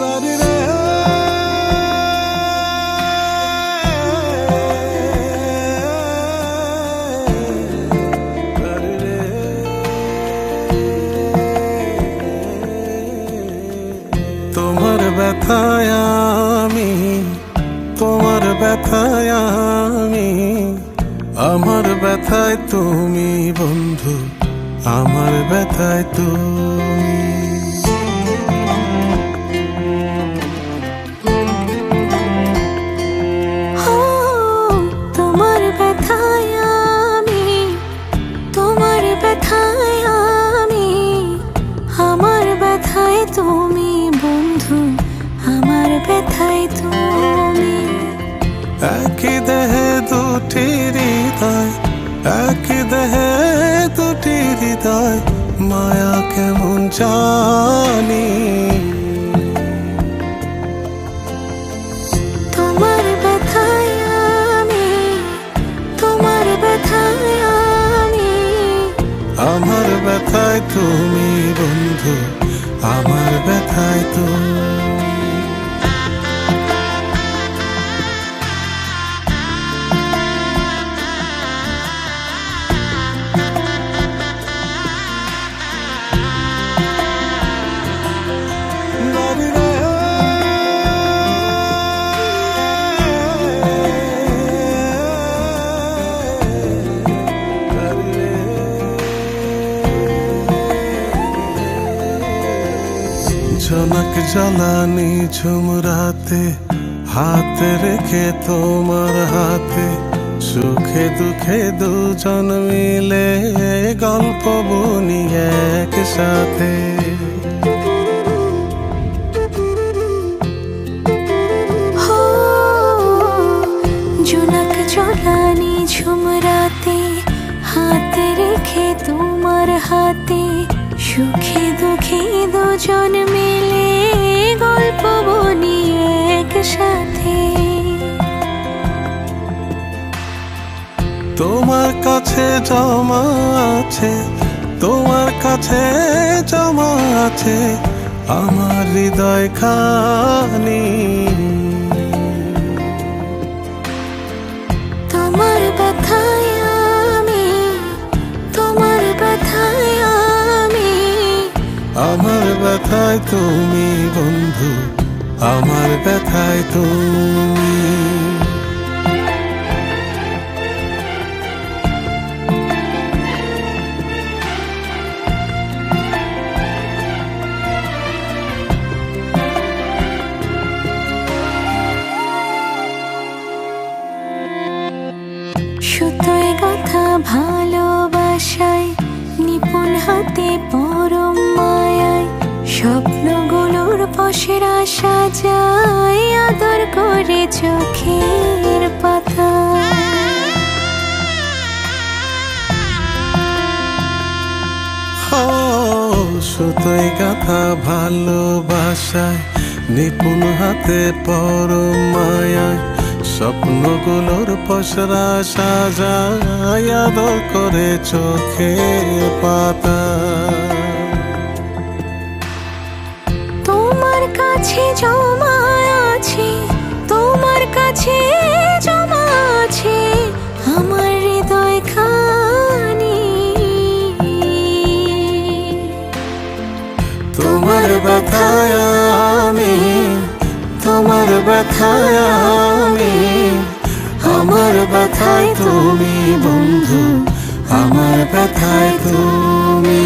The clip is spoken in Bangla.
গাড়ি রে গাড়ি রে, তোমার ব্যথায় আমি, তোমার ব্যথায় আমি, আমার ব্যথায় তুমি বন্ধু, আমার ব্যথায় তুমি। তোমার ব্যথায় আমি, তোমার ব্যথায় আমি, আমার ব্যথায় তুমি বন্ধু, আমার ব্যথায় তুমি। একই দেহে দুটি হৃদয়, একই দেহে দুটি হৃদয়, মায়া কেমন জানি। তোমার ব্যথায় আমি, তোমার ব্যথায় আমি, আমার ব্যথায় তুমি বন্ধু, আমার ব্যথায় তুমি। জনক জ্বালানি ঝুমরাতে, হাতে রেখে তোমার হাতে, সুখে দুঃখে দুজন মিলে গল্প বুনি একসাথে। জোনাক জ্বালানি ঝুমরাতে, হাতে রেখে তোমার হাতে, সুখে দুঃখে দুজন মিলে গল্প বনি একসাথে। তোমার কাছে জমা আছে, তোমার কাছে জমা আছে আমার হৃদয় খানি। তোমার ব্যথায় আমি, তোমার ব্যথায় আমি, আমার ব্যথায় তুমি বন্ধু, আমার ব্যথায় তুমি। সুতোয় গাথা ভালোবাসায়, নিপুণ হাতে পরম মায়ায়, স্বপ্নগুলোর পসরা সাজায়, আদর করে চোখের পাতা। সুতোয় গাথা ভালোবাসায়, নিপুণ হাতে পরম মায়ায়, স্বপ্নগুলোর পসরা সাজায়, আদর করে চোখের পাতা। তোমার কাছে জমা আছে, তোমার কাছে জমা আছে আমার হৃদয় খানি। তোমার ব্যথায় আমি, তোমার ব্যথায় আমি, আমার ব্যথায় তুমি বন্ধু, আমার ব্যথায় তুমি।